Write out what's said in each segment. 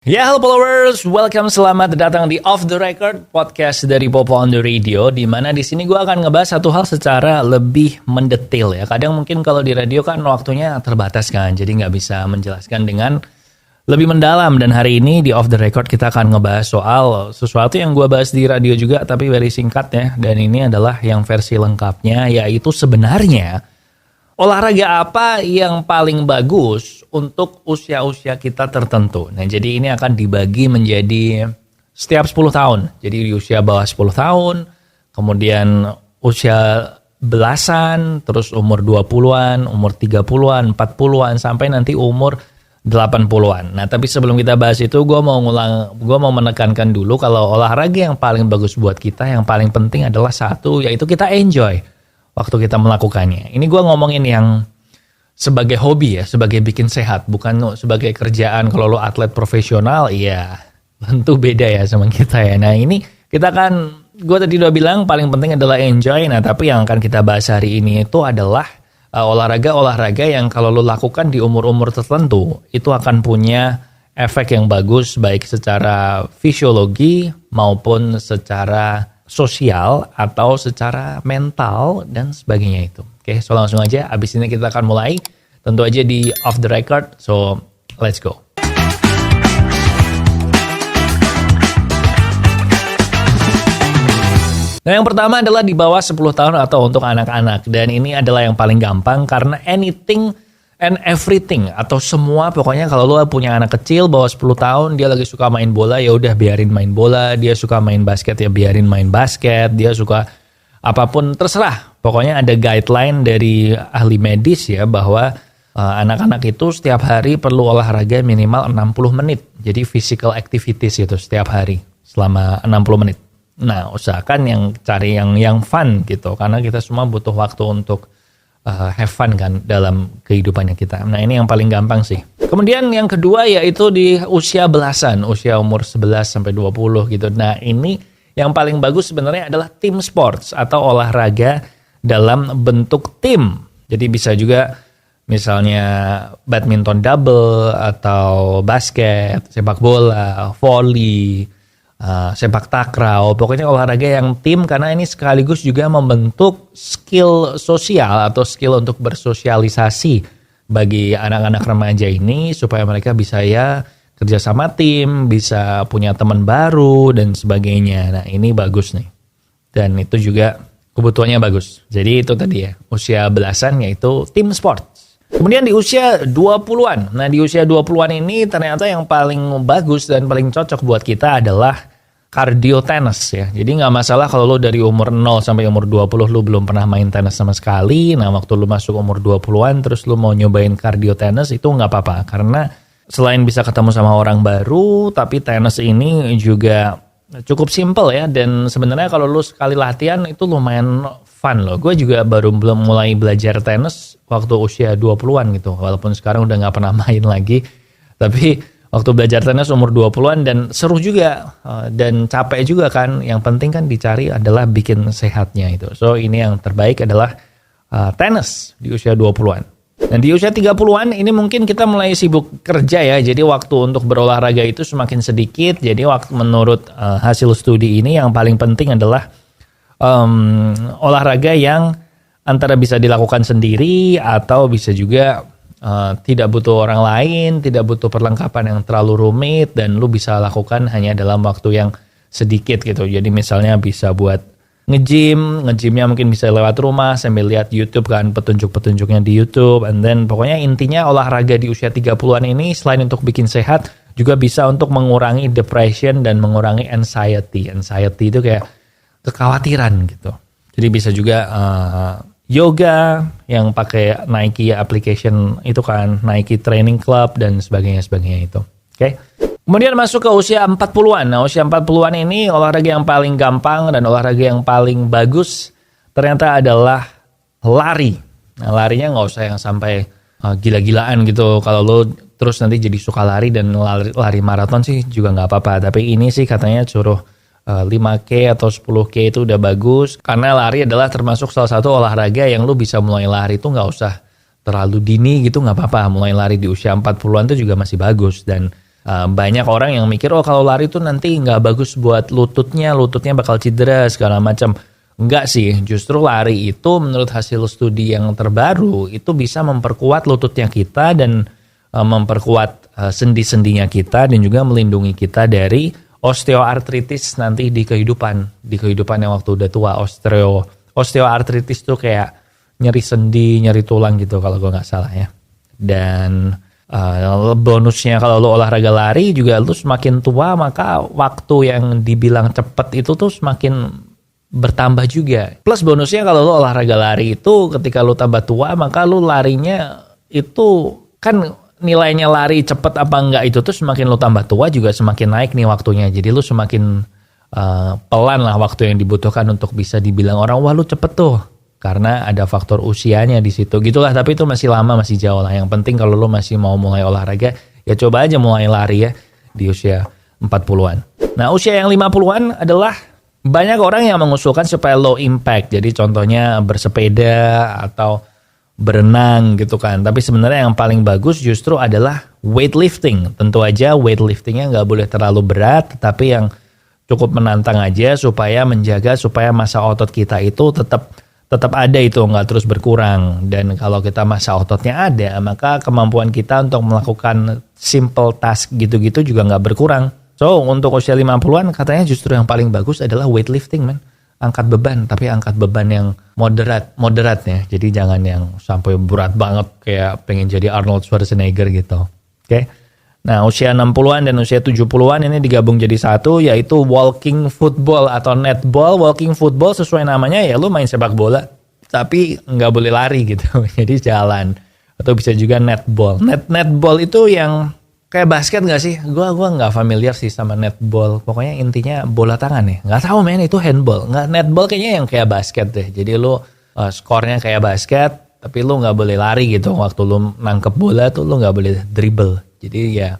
Ya, halo followers, welcome, selamat datang di Off the Record, podcast dari Popo on the Radio, di mana di sini gue akan ngebahas satu hal secara lebih mendetail ya. Kadang mungkin kalau di radio kan waktunya terbatas kan, jadi nggak bisa menjelaskan dengan lebih mendalam. Dan hari ini di Off the Record kita akan ngebahas soal sesuatu yang gue bahas di radio juga, tapi very singkat ya. Dan ini adalah yang versi lengkapnya, yaitu sebenarnya olahraga apa yang paling bagus untuk usia-usia kita tertentu. Nah, jadi ini akan dibagi menjadi setiap 10 tahun. Jadi di usia bawah 10 tahun, kemudian usia belasan, terus umur 20-an, umur 30-an, 40-an, sampai nanti umur 80-an. Nah, tapi sebelum kita bahas itu, gue mau menekankan dulu kalau olahraga yang paling bagus buat kita, yang paling penting adalah satu, yaitu kita enjoy waktu kita melakukannya. Ini gue ngomongin yang sebagai hobi ya, sebagai bikin sehat, bukan sebagai kerjaan. Kalau lo atlet profesional, ya tentu beda ya sama kita ya. Nah ini kita kan, gue tadi udah bilang paling penting adalah enjoy. Nah tapi yang akan kita bahas hari ini itu adalah olahraga-olahraga yang kalau lo lakukan di umur-umur tertentu, itu akan punya efek yang bagus baik secara fisiologi maupun secara sosial atau secara mental dan sebagainya itu. Oke, so langsung aja. Abis ini kita akan mulai. Tentu aja di Off the Record. So, let's go. Nah, yang pertama adalah di bawah 10 tahun atau untuk anak-anak. Dan ini adalah yang paling gampang karena anything and everything, atau semua, pokoknya kalau lo punya anak kecil bawah 10 tahun, dia lagi suka main bola, ya udah biarin main bola. Dia suka main basket, ya biarin main basket. Dia suka apapun, terserah. Pokoknya ada guideline dari ahli medis ya, bahwa anak-anak itu setiap hari perlu olahraga minimal 60 menit. Jadi physical activities itu setiap hari selama 60 menit. Nah, usahakan yang cari yang fun gitu, karena kita semua butuh waktu untuk have fun kan dalam kehidupannya kita. Nah ini yang paling gampang sih. Kemudian yang kedua yaitu di usia belasan, usia umur 11 sampai 20 gitu. Nah ini yang paling bagus sebenarnya adalah team sports atau olahraga dalam bentuk tim. Jadi bisa juga misalnya badminton double atau basket, sepak bola, volley, sepak takraw, pokoknya olahraga yang tim, karena ini sekaligus juga membentuk skill sosial atau skill untuk bersosialisasi bagi anak-anak remaja ini supaya mereka bisa ya kerja sama tim, bisa punya teman baru dan sebagainya. Nah ini bagus nih, dan itu juga kebutuhannya bagus. Jadi itu tadi ya, usia belasan yaitu tim sports. Kemudian di usia 20-an. Nah, di usia 20-an ini ternyata yang paling bagus dan paling cocok buat kita adalah cardio tenis ya. Jadi nggak masalah kalau lo dari umur 0 sampai umur 20 lo belum pernah main tenis sama sekali. Nah, waktu lo masuk umur 20-an terus lo mau nyobain cardio tenis, itu nggak apa-apa. Karena selain bisa ketemu sama orang baru, tapi tenis ini juga cukup simple ya. Dan sebenarnya kalau lo sekali latihan itu lumayan fun loh. Gue juga belum mulai belajar tenis waktu usia 20-an gitu. Walaupun sekarang udah gak pernah main lagi. Tapi waktu belajar tenis umur 20-an dan seru juga. Dan capek juga kan. Yang penting kan dicari adalah bikin sehatnya itu. So ini yang terbaik adalah tenis di usia 20-an. Dan di usia 30-an ini mungkin kita mulai sibuk kerja ya. Jadi waktu untuk berolahraga itu semakin sedikit. Jadi menurut hasil studi ini yang paling penting adalah olahraga yang antara bisa dilakukan sendiri atau bisa juga tidak butuh orang lain, tidak butuh perlengkapan yang terlalu rumit, dan lu bisa lakukan hanya dalam waktu yang sedikit gitu. Jadi misalnya bisa buat ngejimnya mungkin bisa lewat rumah sambil lihat YouTube kan, petunjuk-petunjuknya di YouTube. And then pokoknya intinya olahraga di usia 30-an ini selain untuk bikin sehat juga bisa untuk mengurangi depression dan mengurangi anxiety. Anxiety itu kayak kekhawatiran gitu. Jadi bisa juga yoga yang pakai Nike application itu kan, Nike Training Club dan sebagainya itu. Oke. Kemudian masuk ke usia 40-an. Nah, usia 40-an ini olahraga yang paling gampang dan olahraga yang paling bagus ternyata adalah lari. Nah, larinya nggak usah yang sampai gila-gilaan gitu. Kalau lo terus nanti jadi suka lari dan lari maraton sih juga nggak apa-apa. Tapi ini sih katanya suruh 5K atau 10K itu udah bagus. Karena lari adalah termasuk salah satu olahraga yang lu bisa mulai lari itu gak usah terlalu dini gitu, gak apa-apa. Mulai lari di usia 40-an itu juga masih bagus. Dan Banyak orang yang mikir, oh kalau lari itu nanti nggak bagus buat lututnya bakal cedera segala macam. Enggak sih, justru lari itu menurut hasil studi yang terbaru itu bisa memperkuat lututnya kita dan memperkuat sendi-sendinya kita dan juga melindungi kita dari osteoartritis nanti di kehidupan yang waktu udah tua. Osteoartritis tuh kayak nyeri sendi, nyeri tulang gitu kalau gue nggak salah ya. Dan bonusnya kalau lo olahraga lari juga lo semakin tua maka waktu yang dibilang cepet itu tuh semakin bertambah juga. Plus bonusnya kalau lo olahraga lari itu ketika lo tambah tua maka lo larinya itu kan nilainya lari cepet apa enggak itu tuh semakin lo tambah tua juga semakin naik nih waktunya. Jadi lo semakin pelan lah waktu yang dibutuhkan untuk bisa dibilang orang wah lo cepet tuh. Karena ada faktor usianya di situ. Gitulah, tapi itu masih lama, masih jauh lah. Yang penting kalau lo masih mau mulai olahraga, ya coba aja mulai lari ya di usia 40-an. Nah, usia yang 50-an adalah banyak orang yang mengusulkan supaya low impact. Jadi contohnya bersepeda atau berenang gitu kan. Tapi sebenarnya yang paling bagus justru adalah weightlifting. Tentu aja weightliftingnya nggak boleh terlalu berat, tetapi yang cukup menantang aja supaya menjaga supaya massa otot kita itu tetap ada itu, nggak terus berkurang. Dan kalau kita massa ototnya ada, maka kemampuan kita untuk melakukan simple task gitu-gitu juga nggak berkurang. So, untuk usia 50-an katanya justru yang paling bagus adalah weightlifting, man. Angkat beban, tapi angkat beban yang moderat ya. Jadi jangan yang sampai berat banget kayak pengen jadi Arnold Schwarzenegger gitu. Oke. Nah, usia 60-an dan usia 70-an ini digabung jadi satu, yaitu walking football atau netball. Walking football sesuai namanya ya lu main sepak bola, tapi nggak boleh lari gitu. Jadi jalan. Atau bisa juga netball. Netball itu yang kayak basket nggak sih? Gua nggak familiar sih sama netball. Pokoknya intinya bola tangan ya. Nggak tahu men itu handball. Nggak, netball kayaknya yang kayak basket deh. Jadi lu skornya kayak basket, tapi lu nggak boleh lari gitu. Waktu lu nangkep bola tuh lu nggak boleh dribble. Jadi ya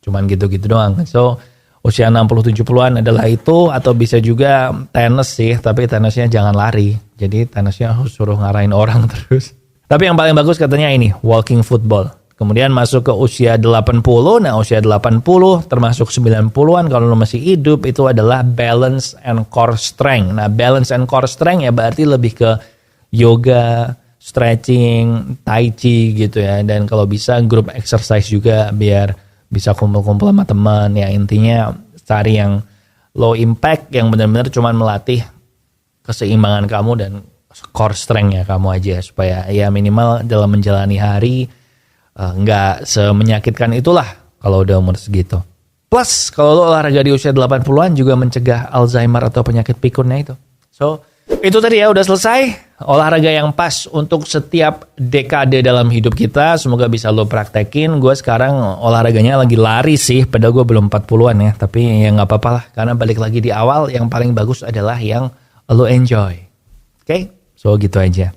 cuman gitu-gitu doang. So usia 60-70-an adalah itu. Atau bisa juga tenis sih. Tapi tenisnya jangan lari. Jadi tenisnya harus suruh ngarahin orang terus. Tapi yang paling bagus katanya ini, walking football. Kemudian masuk ke usia 80. Nah usia 80 termasuk 90-an kalau lo masih hidup itu adalah balance and core strength. Nah balance and core strength ya berarti lebih ke yoga, stretching, tai chi gitu ya. Dan kalau bisa group exercise juga biar bisa kumpul-kumpul sama teman. Ya intinya cari yang low impact yang benar-benar cuma melatih keseimbangan kamu dan core strength-nya kamu aja. Supaya ya minimal dalam menjalani hari nggak semenyakitkan itulah kalau udah umur segitu. Plus kalau lo olahraga di usia 80-an juga mencegah Alzheimer atau penyakit pikunnya itu. So itu tadi ya udah selesai olahraga yang pas untuk setiap dekade dalam hidup kita. Semoga bisa lo praktekin. Gue sekarang olahraganya lagi lari sih, padahal gue belum 40-an ya. Tapi ya gak apa-apa lah, karena balik lagi di awal yang paling bagus adalah yang lo enjoy. Oke? So gitu aja.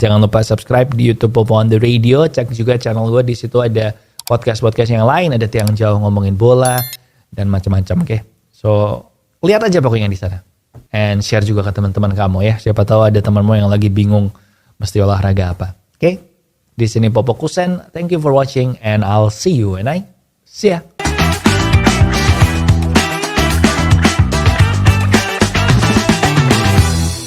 Jangan lupa subscribe di YouTube Popo on the Radio. Cek juga channel gue, di situ ada podcast-podcast yang lain, ada Tiang Jauh ngomongin bola dan macam-macam. Oke? So lihat aja pokoknya di sana. And share juga ke teman-teman kamu ya. Siapa tahu ada temanmu yang lagi bingung mesti olahraga apa. Oke? Di sini Popo Kusen. Thank you for watching and I'll see you when I see ya.